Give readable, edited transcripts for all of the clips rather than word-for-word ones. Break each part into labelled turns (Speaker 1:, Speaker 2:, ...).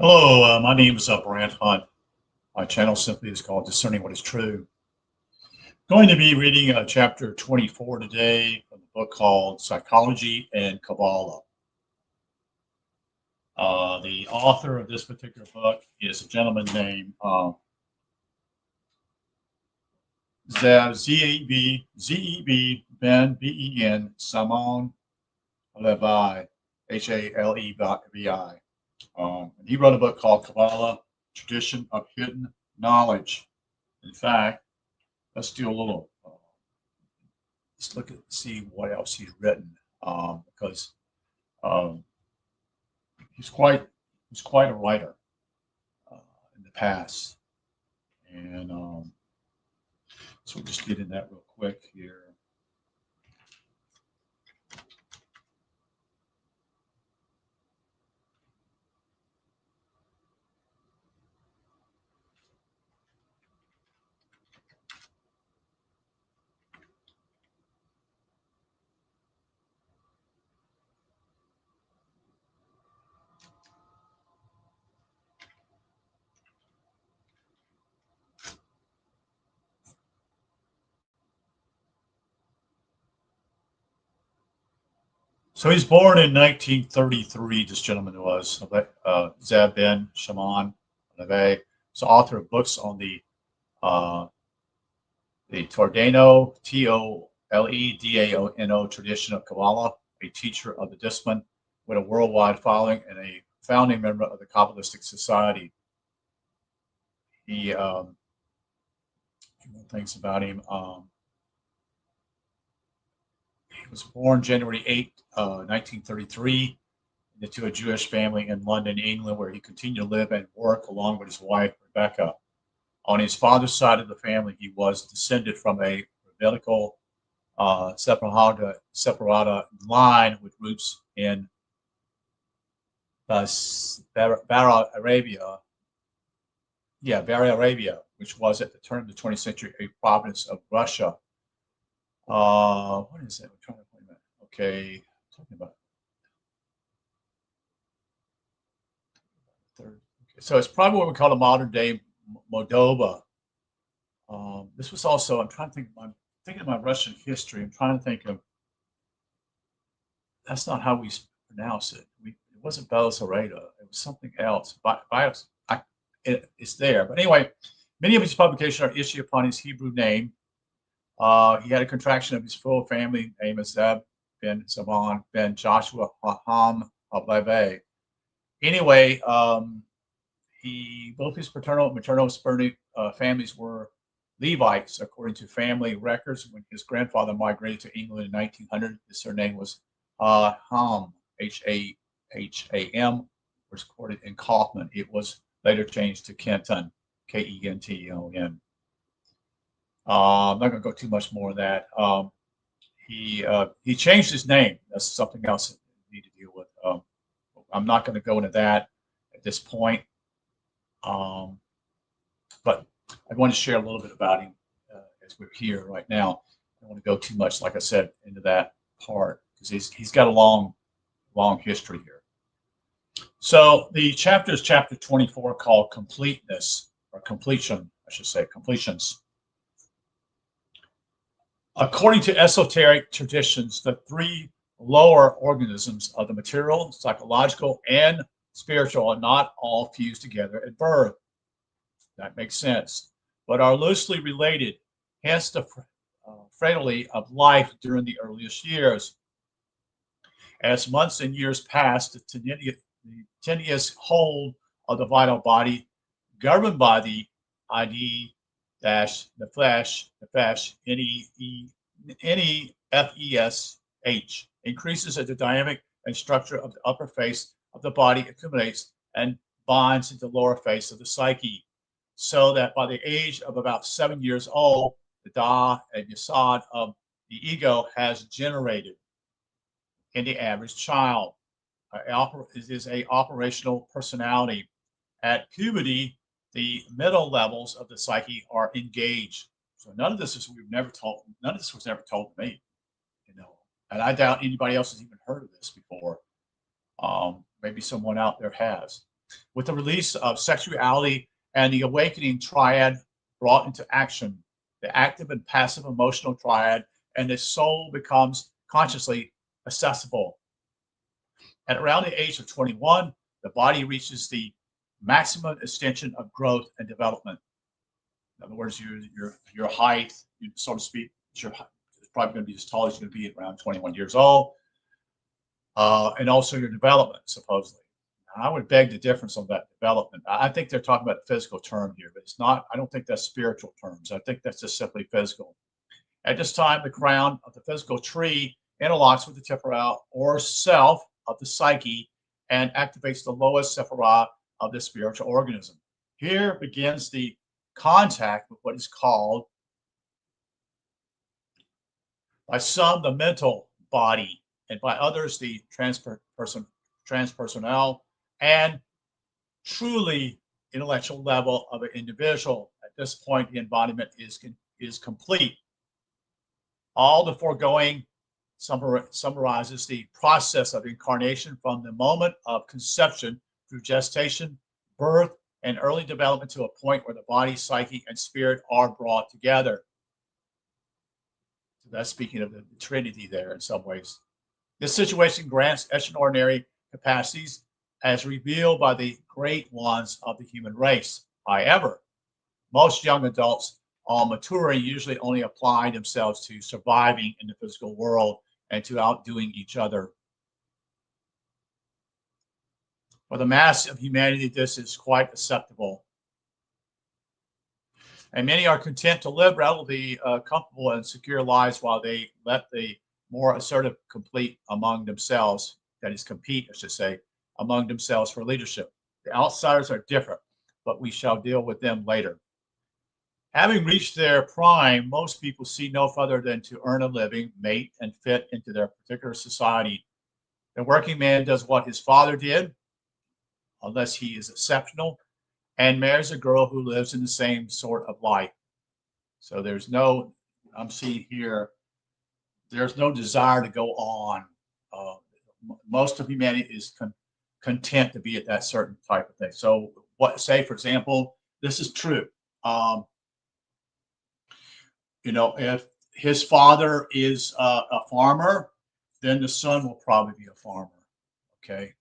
Speaker 1: Hello, my name is Brant Hunt. My channel simply is called Discerning What is True. Going to be reading chapter 24 today from the book called Psychology and Kabbalah. The author of this particular book is a gentleman named Z-E-B Ben B-E-N Simon Levi Halevi. And he wrote a book called Kabbalah, Tradition of Hidden Knowledge. In fact, let's do a little, let's look at, see what else he's written, because um, he's quite a writer in the past. And so we'll just get in that real quick here. So he's born in 1933, this gentleman was, Zeb Ben Shimon Levi. He's the author of books on the Tordano, Toledano tradition of Kabbalah, a teacher of the discipline with a worldwide following and a founding member of the Kabbalistic Society. He, things about him. He was born January 8, 1933, into a Jewish family in London, England, where he continued to live and work along with his wife, Rebecca. On his father's side of the family, he was descended from a rabbinical separata line with roots in Bara Arabia. Yeah, Bara Arabia, which was at the turn of the 20th century a province of Russia. What is that? I'm trying to find that. Okay, talking about third. Okay, so it's probably what we call a modern day Moldova. This was also, I'm trying to think, I'm thinking of my Russian history. I'm trying to think of, that's not how we pronounce it. It wasn't Belisarada. It was something else. It's there. But anyway, many of his publications are issued upon his Hebrew name. He had a contraction of his full family name as Zeb Ben Saban Ben Joshua Ham Levi. Anyway, both his paternal and maternal families were Levites, according to family records. When his grandfather migrated to England in 1900, his surname was Ham, Haham, was recorded in Kaufman. It was later changed to Kenton, Kenton. I'm not going to go too much more on that. He changed his name. That's something else that we need to deal with. I'm not going to go into that at this point. But I want to share a little bit about him as we're here right now. I don't want to go too much, like I said, into that part because he's got a long history here. So the chapter is chapter 24, called Completeness, or Completion, I should say, Completions. According to esoteric traditions, the three lower organisms of the material, psychological, and spiritual are not all fused together at birth. That makes sense, but are loosely related, hence the frailty of life during the earliest years. As months and years pass, the tenuous hold of the vital body, governed by the ID the flesh, NEFESH, increases as the dynamic and structure of the upper face of the body accumulates and binds into the lower face of the psyche, so that by the age of about 7 years old, the Da and Yasad of the ego has generated in the average child. It is a operational personality. At puberty, the middle levels of the psyche are engaged. So none of this was ever told to me, and I doubt anybody else has even heard of this before. Maybe someone out there has. with the release of sexuality and the awakening triad brought into action, the active and passive emotional triad, and the soul becomes consciously accessible. At around the age of 21, the body reaches the maximum extension of growth and development. In other words, your height, so to speak, is probably going to be as tall as you're going to be at around 21 years old, and also your development, supposedly. I would beg the difference on that development. I think they're talking about a physical term here, but it's not. I don't think that's spiritual terms. I think that's just simply physical. At this time, the crown of the physical tree interlocks with the temporal or self of the psyche and activates the lowest sephirah of the spiritual organism. Here begins the contact with what is called, by some, the mental body, and by others, the transpersonal and truly intellectual level of an individual. At this point, the embodiment is complete. All the foregoing summarizes the process of incarnation from the moment of conception through gestation, birth, and early development to a point where the body, psyche, and spirit are brought together. So that's speaking of the Trinity there in some ways. This situation grants extraordinary capacities as revealed by the great ones of the human race. However, most young adults on maturing usually only apply themselves to surviving in the physical world and to outdoing each other. For the mass of humanity, this is quite acceptable. And many are content to live relatively comfortable and secure lives while they let the more assertive compete among themselves, that is, compete, I should say, among themselves for leadership. The outsiders are different, but we shall deal with them later. Having reached their prime, most people see no further than to earn a living, mate, and fit into their particular society. The working man does what his father did, unless he is exceptional, and marries a girl who lives in the same sort of life. So there's no, I'm seeing here, there's no desire to go on. Most of humanity is content to be at that certain type of thing. So what, say, for example, this is true. If his father is a farmer, then the son will probably be a farmer. Okay.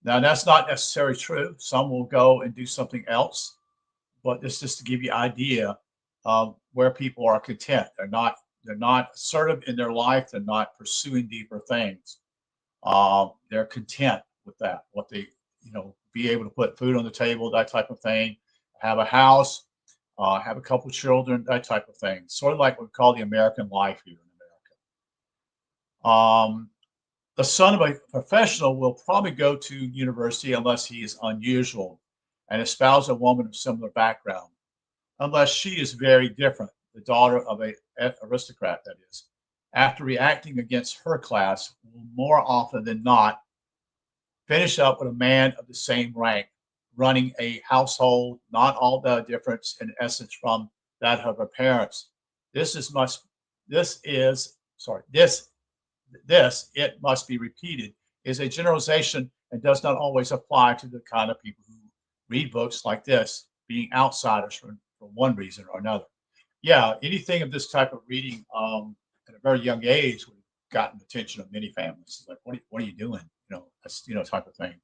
Speaker 1: Now that's not necessarily true. Some will go and do something else, but this just to give you an idea of where people are content. They're not assertive in their life. They're not pursuing deeper things. They're content with that. What they, be able to put food on the table, that type of thing, have a house, have a couple children, that type of thing. Sort of like what we call the American life here in America. The son of a professional will probably go to university unless he is unusual and espouse a woman of similar background, unless she is very different, the daughter of an aristocrat, that is. After reacting against her class, will more often than not finish up with a man of the same rank, running a household, not all that difference in essence from that of her parents. It must be repeated, is a generalization and does not always apply to the kind of people who read books like this, being outsiders for one reason or another. Yeah, anything of this type of reading at a very young age would have gotten the attention of many families. Like, what are you doing? That's type of thing,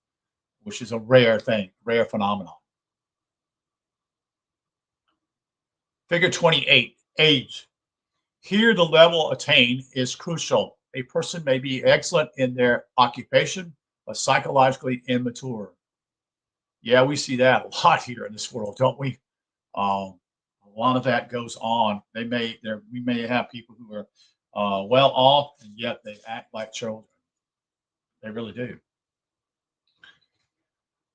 Speaker 1: which is a rare thing, rare phenomenon. Figure 28, age. Here, the level attained is crucial. A person may be excellent in their occupation, but psychologically immature. Yeah, we see that a lot here in this world, don't we? A lot of that goes on. We may have people who are well off, and yet they act like children. They really do.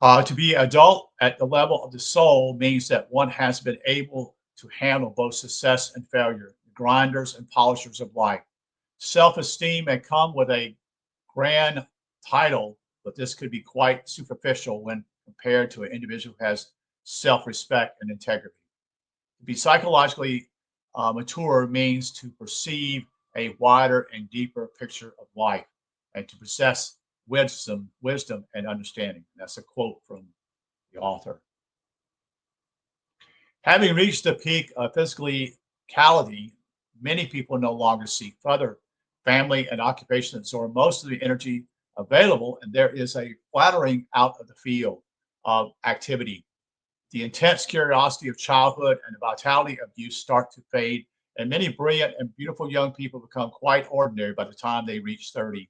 Speaker 1: To be adult at the level of the soul means that one has been able to handle both success and failure, the grinders and polishers of life. Self-esteem may come with a grand title, but this could be quite superficial when compared to an individual who has self-respect and integrity. To be psychologically mature means to perceive a wider and deeper picture of life and to possess wisdom, and understanding. That's a quote from the author. Having reached the peak of physicality, many people no longer seek further. Family and occupation absorb most of the energy available, and there is a flattering out of the field of activity. The intense curiosity of childhood and the vitality of youth start to fade, and many brilliant and beautiful young people become quite ordinary by the time they reach 30.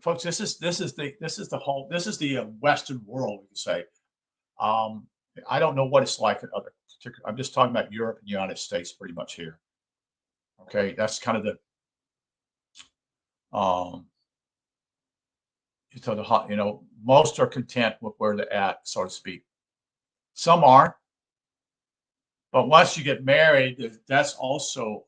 Speaker 1: Folks, this is the Western world, we can say. Um, I don't know what it's like in other. I'm just talking about Europe and the United States, pretty much here. Okay, that's kind of the so most are content with where they're at, so to speak. Some aren't, but once you get married, that's also.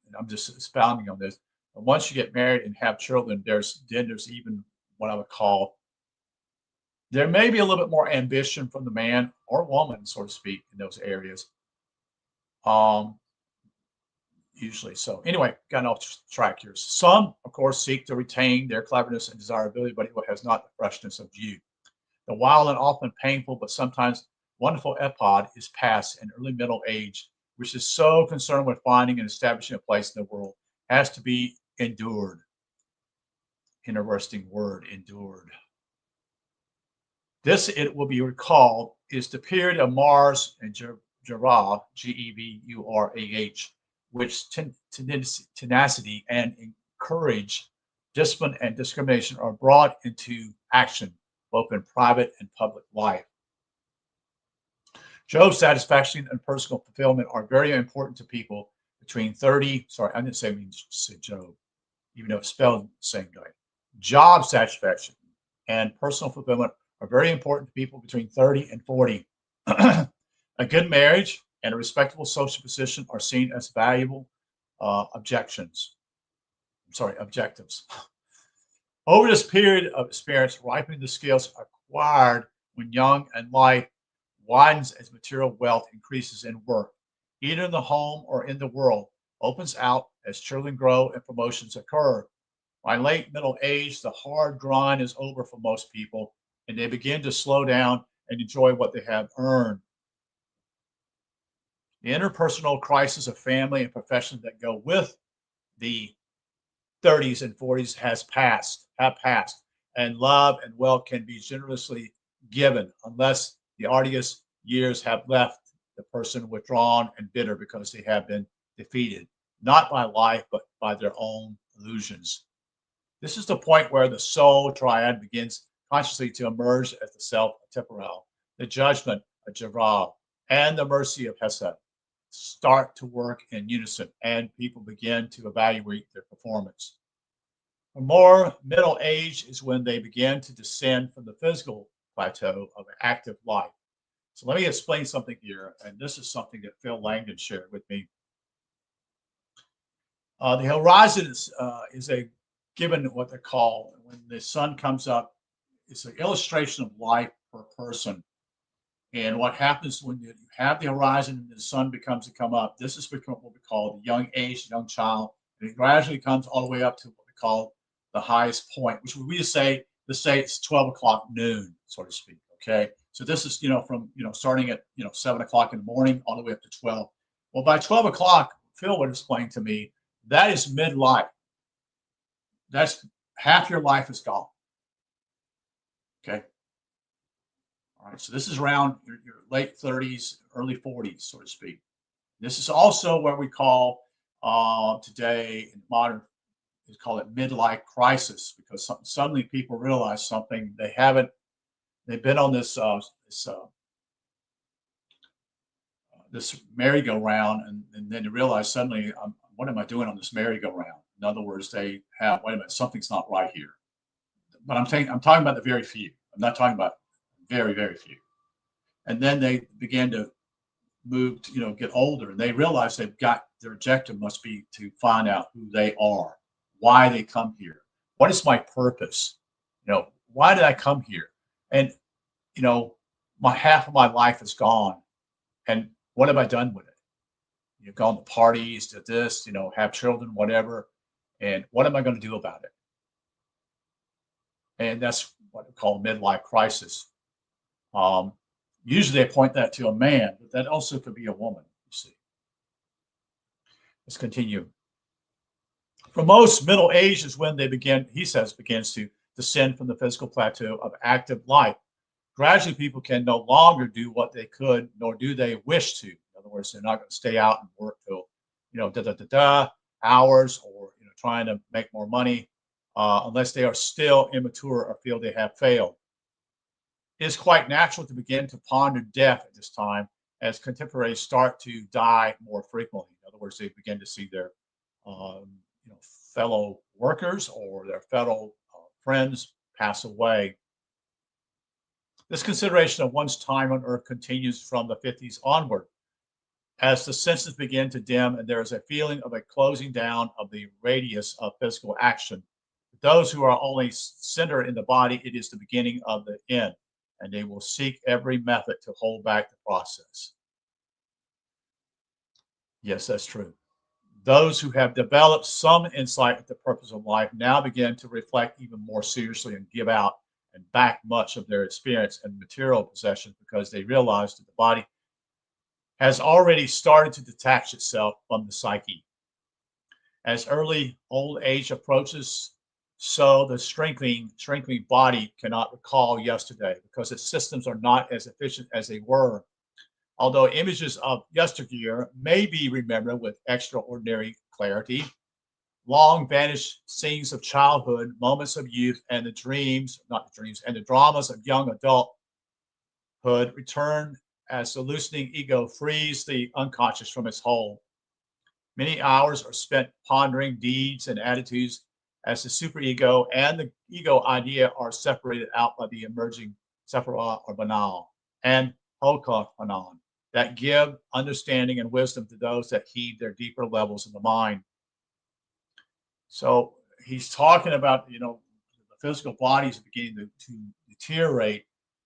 Speaker 1: And I'm just expounding on this. But once you get married and have children, there's even what I would call. There may be a little bit more ambition from the man or woman, so to speak, in those areas. Usually. So anyway, got off track here. Some, of course, seek to retain their cleverness and desirability, but it has not the freshness of youth. The wild and often painful, but sometimes wonderful epoch is past in early middle age, which is so concerned with finding and establishing a place in the world, has to be endured. Interesting word, endured. This, it will be recalled, is the period of Mars and Gerah, Geburah, which tenacity and courage, discipline, and discrimination are brought into action, both in private and public life. Job satisfaction and personal fulfillment are very important to people between 30. Sorry, I didn't say Job, even though it's spelled the same way. Job satisfaction and personal fulfillment are very important to people between 30 and 40. A good marriage and a respectable social position are seen as valuable objectives. Over this period of experience, ripening the skills acquired when young and life widens as material wealth increases in work, either in the home or in the world, opens out as children grow and promotions occur. By late middle age, the hard grind is over for most people, and they begin to slow down and enjoy what they have earned. The interpersonal crisis of family and profession that go with the 30s and 40s have passed, and love and wealth can be generously given unless the arduous years have left the person withdrawn and bitter because they have been defeated, not by life, but by their own illusions. This is the point where the soul triad begins consciously to emerge as the self of temporal, the judgment of Gerah, and the mercy of Hesed start to work in unison, and people begin to evaluate their performance. For more middle age is when they begin to descend from the physical plateau of active life. So let me explain something here, and this is something that Phil Langdon shared with me. The horizon is a given what they call when the sun comes up. It's an illustration of life per person. And what happens when you have the horizon and the sun becomes to come up, this is what we call the young age, young child. And it gradually comes all the way up to what we call the highest point, which we just say, let's say it's 12 o'clock noon, so to speak. Okay. So this is, from, starting at, 7 o'clock in the morning all the way up to 12. Well, by 12 o'clock, Phil would explain to me, that is midlife. That's half your life is gone. Okay. All right. So this is around your late 30s, early 40s, so to speak. This is also what we call today in modern, we call it midlife crisis, because suddenly people realize something they haven't. They've been on this merry-go-round, and then they realize suddenly, what am I doing on this merry-go-round? In other words, they have, wait a minute, something's not right here. But I'm talking about the very few. I'm not talking about very, very few. And then they begin to move, get older, and they realize they've got their objective must be to find out who they are, why they come here, what is my purpose, why did I come here, and my half of my life is gone, and what have I done with it? You've gone to parties, to this, have children, whatever, and what am I going to do about it? And that's what we call midlife crisis. Um, Usually they point that to a man, but that also could be a woman, you see. Let's continue. For most, middle age is when they begin, he says, begins to descend from the physical plateau of active life. Gradually, people can no longer do what they could, nor do they wish to. In other words, they're not going to stay out and work till, hours, or trying to make more money, unless they are still immature or feel they have failed. It is quite natural to begin to ponder death at this time, as contemporaries start to die more frequently. In other words, they begin to see their um, fellow workers or their fellow friends pass away. This consideration of one's time on earth continues from the 50s onward, as the senses begin to dim and there is a feeling of a closing down of the radius of physical action. Those who are only centered in the body, it is the beginning of the end, and they will seek every method to hold back the process. Yes, that's true. Those who have developed some insight into the purpose of life now begin to reflect even more seriously and give out and back much of their experience and material possessions, because they realize that the body has already started to detach itself from the psyche. As early old age approaches, so the strengthening body cannot recall yesterday, because its systems are not as efficient as they were. Although images of yesteryear may be remembered with extraordinary clarity, long vanished scenes of childhood, moments of youth, and the dreams, not the dreams, and the dramas of young adulthood return as the loosening ego frees the unconscious from its hold. Many hours are spent pondering deeds and attitudes, as the superego and the ego idea are separated out by the emerging sephara or banal and hokahanan that give understanding and wisdom to those that heed their deeper levels in the mind. So he's talking about, the physical body is beginning to deteriorate,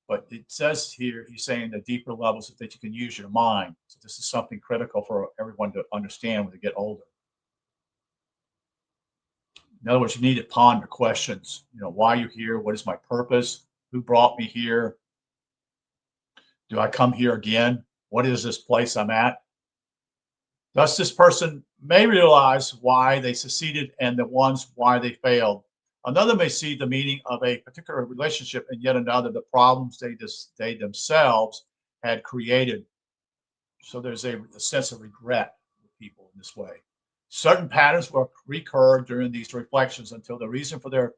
Speaker 1: but it says here, he's saying the deeper levels that you can use your mind. So this is something critical for everyone to understand when they get older. In other words, you need to ponder questions. Why are you here? What is my purpose? Who brought me here? Do I come here again? What is this place I'm at? Thus, this person may realize why they succeeded and the ones why they failed. Another may see the meaning of a particular relationship, and yet another the problems they themselves had created. So there's a sense of regret with people in this way. Certain patterns will recur during these reflections until the reason for their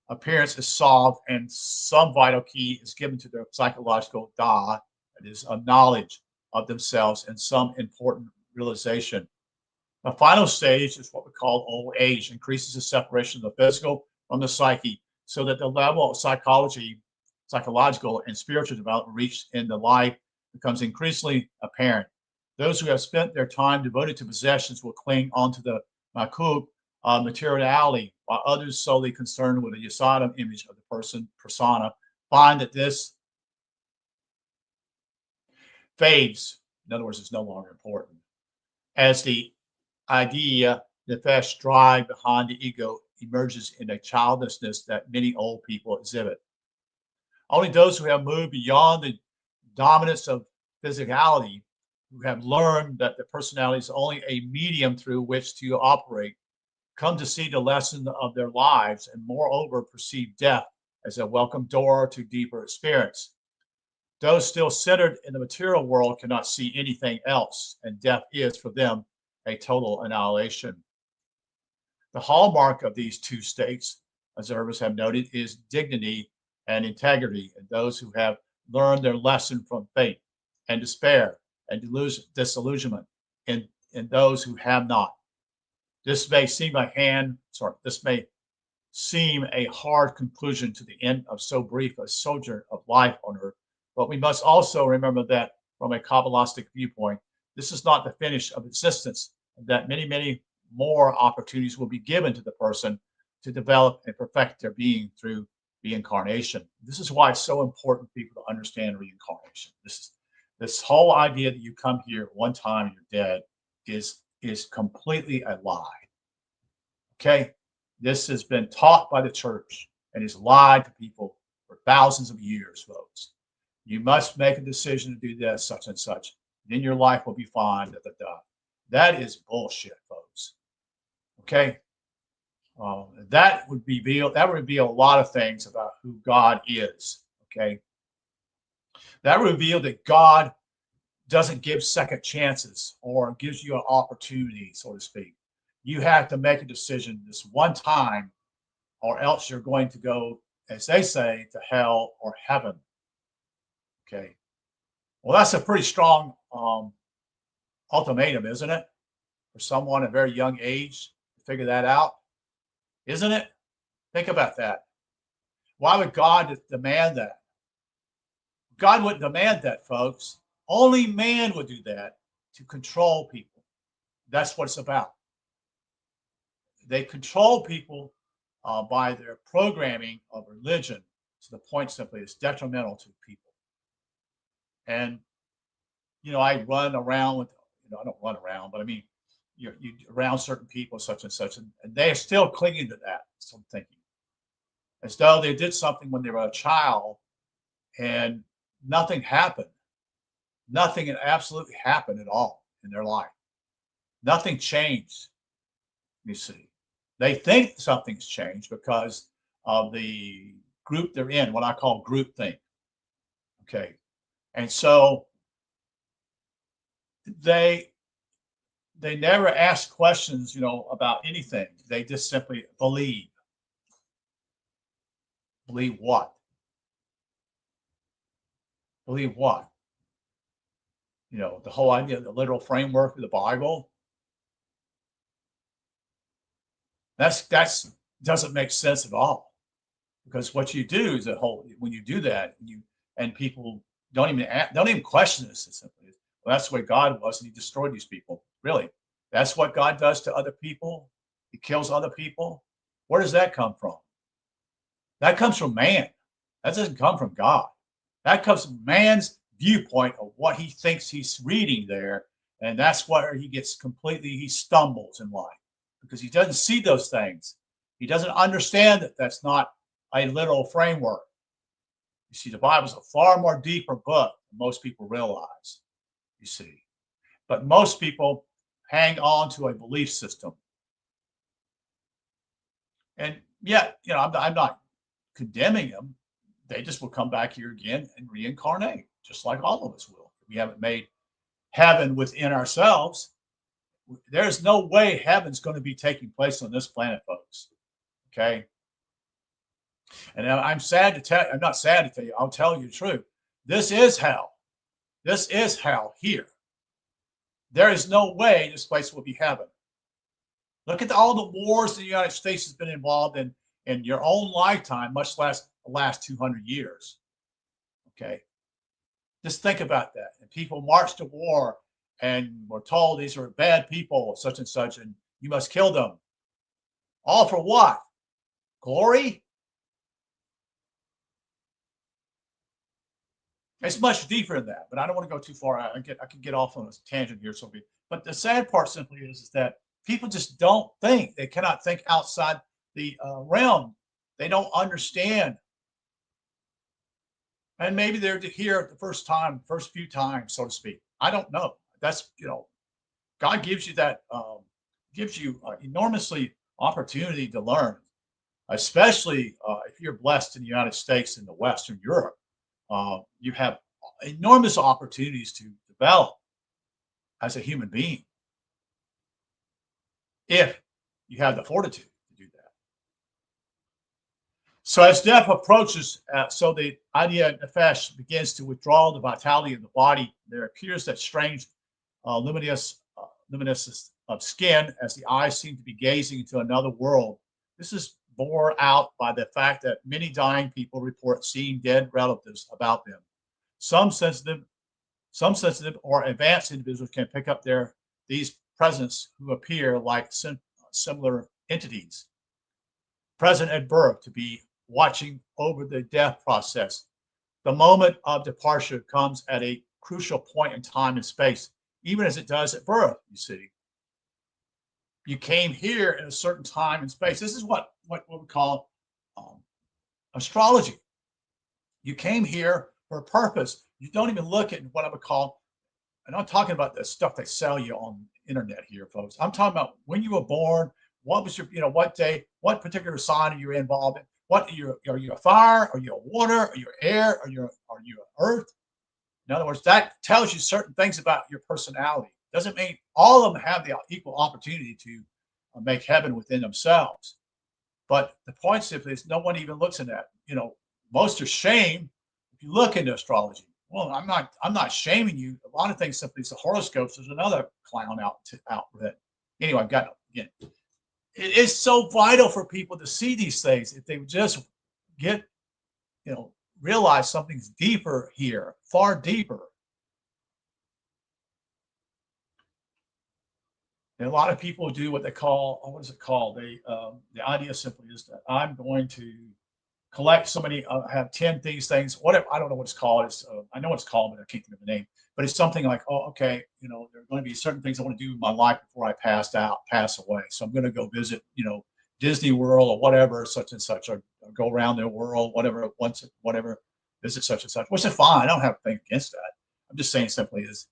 Speaker 1: appearance is solved and some vital key is given to their psychological da, that is, a knowledge of themselves and some important realization. The final stage is what we call old age, increases the separation of the physical from the psyche, so that the level of psychological and spiritual development reached in the life becomes increasingly apparent. Those who have spent their time devoted to possessions will cling onto the makuk materiality, while others solely concerned with the yasadam image of the persona find that this fades. In other words, it's no longer important. As the idea, the flesh drive behind the ego emerges in a childlessness that many old people exhibit. Only those who have moved beyond the dominance of physicality, who have learned that the personality is only a medium through which to operate, come to see the lesson of their lives and moreover perceive death as a welcome door to deeper experience. Those still centered in the material world cannot see anything else, and death is for them a total annihilation. The hallmark of these two states, observers have noted, is dignity and integrity in those who have learned their lesson from fate, and despair and disillusionment in those who have not. This may seem a hard conclusion to the end of so brief a sojourn of life on earth, but we must also remember that from a Kabbalistic viewpoint, this is not the finish of existence, and that many, many more opportunities will be given to the person to develop and perfect their being through reincarnation. This is why it's so important for people to understand reincarnation. This whole idea that you come here one time and you're dead is completely a lie. Okay, this has been taught by the church. and he's lied to people for thousands of years, folks. You must make a decision to do this, such and such. Then your life will be fine. Da, da, da. That is bullshit, folks. Okay. That would reveal a lot of things about who God is. Okay. That would reveal that God doesn't give second chances or gives you an opportunity, so to speak. You have to make a decision this one time, or else you're going to go, as they say, to hell or heaven. Okay. Well, that's a pretty strong ultimatum, isn't it? For someone at a very young age to figure that out, isn't it? Think about that. Why would God demand that? God wouldn't demand that, folks. Only man would do that to control people. That's what it's about. They control people by their programming of religion to the point simply it's detrimental to people. And, I run around with, I don't run around, but I mean, you around certain people, such and such, and they are still clinging to that. So I'm thinking, as though they did something when they were a child and nothing happened. Nothing absolutely happened at all in their life. Nothing changed. You see, they think something's changed because of the group they're in, what I call group think. Okay. And so they never ask questions, about anything. They just simply believe. Believe what? Believe what? The whole idea of the literal framework of the Bible. That's doesn't make sense at all. Because what you do is when you do that, and people don't even question this. It's simply, well, that's the way God was, and He destroyed these people. Really, that's what God does to other people. He kills other people. Where does that come from? That comes from man. That doesn't come from God. That comes from man's viewpoint of what he thinks he's reading there, and that's where he stumbles in life because he doesn't see those things. He doesn't understand that that's not a literal framework. You see, the Bible is a far more deeper book than most people realize, you see. But most people hang on to a belief system. And yet, I'm not condemning them. They just will come back here again and reincarnate, just like all of us will. We haven't made heaven within ourselves. There's no way heaven's going to be taking place on this planet, folks. Okay. And I'm sad to tell you, I'm not sad to tell you, I'll tell you the truth. This is hell. This is hell here. There is no way this place will be heaven. Look at all the wars the United States has been involved in your own lifetime, much less the last 200 years. Okay. Just think about that. And people march to war and were told these are bad people, such and such, and you must kill them. All for what? Glory? It's much deeper than that, but I don't want to go too far. I can get off on a tangent here, but the sad part simply is that people just don't think. They cannot think outside the realm. They don't understand. And maybe they're here the first few times, so to speak. I don't know. That's, God gives you that, enormously opportunity to learn, especially if you're blessed in the United States and the Western Europe. You have enormous opportunities to develop as a human being if you have the fortitude to do that. So as death approaches, so the idea nefesh begins to withdraw the vitality of the body. There appears that strange luminescence of skin as the eyes seem to be gazing into another world. This is bore out by the fact that many dying people report seeing dead relatives about them. Some sensitive or advanced individuals can pick up these presence who appear like similar entities present at birth to be watching over the death process. The moment of departure comes at a crucial point in time and space, even as it does at birth, you see. You came here in a certain time and space. This is what we call astrology. You came here for a purpose. You don't even look at what I would call, and I'm talking about the stuff they sell you on the internet here, folks. I'm talking about when you were born, what was your, what day, what particular sign are you involved in? What are you a fire? Are you a water? Are you air? Are you earth? In other words, that tells you certain things about your personality. Doesn't mean all of them have the equal opportunity to make heaven within themselves. But the point simply is no one even looks at that. Most are shamed if you look into astrology. Well, I'm not shaming you. A lot of things simply it's the horoscopes. There's another clown out with it. Anyway, I've got again. It is so vital for people to see these things. If they would just get, realize something's deeper here, far deeper. And a lot of people do what they call, what is it called? The idea simply is that I'm going to collect so many, have 10 things, whatever. I don't know what it's called. I know what it's called, but I can't think of the name. But it's something like, oh, okay, there are going to be certain things I want to do in my life before I pass away. So I'm going to go visit, Disney World or whatever, such and such, or go around the world, whatever, visit such and such, which is fine. I don't have anything against that. I'm just saying simply is,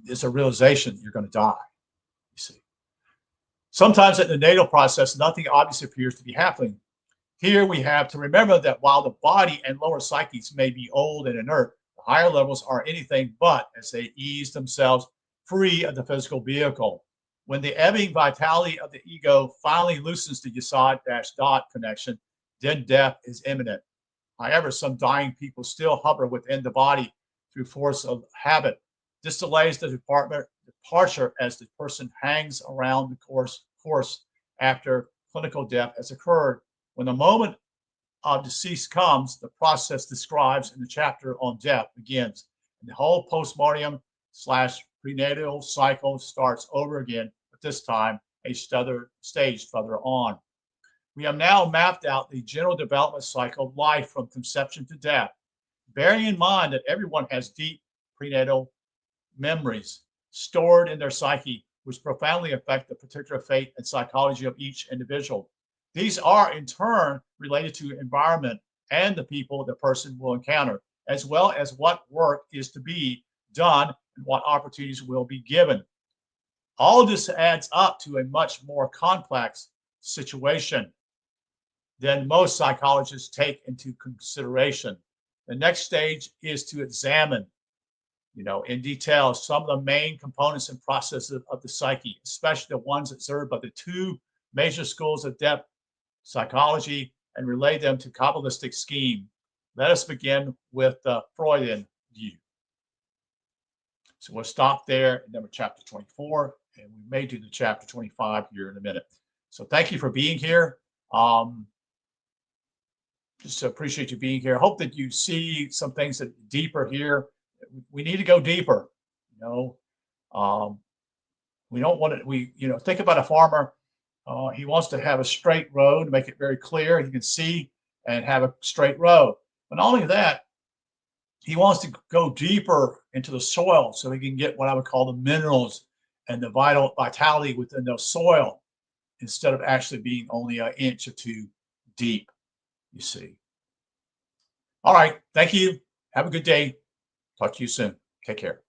Speaker 1: it's a realization you're going to die. You see. Sometimes in the natal process, nothing obvious appears to be happening. Here we have to remember that while the body and lower psyches may be old and inert, the higher levels are anything but as they ease themselves free of the physical vehicle. When the ebbing vitality of the ego finally loosens the Yesod-Dot connection, then death is imminent. However, some dying people still hover within the body through force of habit. This delays the departure as the person hangs around the course after clinical death has occurred. When the moment of decease comes, the process described in the chapter on death begins. And the whole postmortem / prenatal cycle starts over again, but this time a stage further on. We have now mapped out the general development cycle of life from conception to death, bearing in mind that everyone has deep prenatal memories stored in their psyche, which profoundly affect the particular fate and psychology of each individual. These are in turn related to environment and the people the person will encounter, as well as what work is to be done and what opportunities will be given. All of this adds up to a much more complex situation than most psychologists take into consideration. The next stage is to examine, in detail, some of the main components and processes of the psyche, especially the ones observed by the two major schools of depth psychology, and relate them to Kabbalistic scheme. Let us begin with the Freudian view. So we'll stop there at chapter 24, and we may do the chapter 25 here in a minute. So thank you for being here. Just appreciate you being here. Hope that you see some things that deeper here. We need to go deeper. We don't want to. Think about a farmer. He wants to have a straight road, make it very clear, you can see, and have a straight road. But not only that, he wants to go deeper into the soil so he can get what I would call the minerals and the vitality within the soil, instead of actually being only an inch or two deep, you see. All right. Thank you. Have a good day. Talk to you soon. Take care.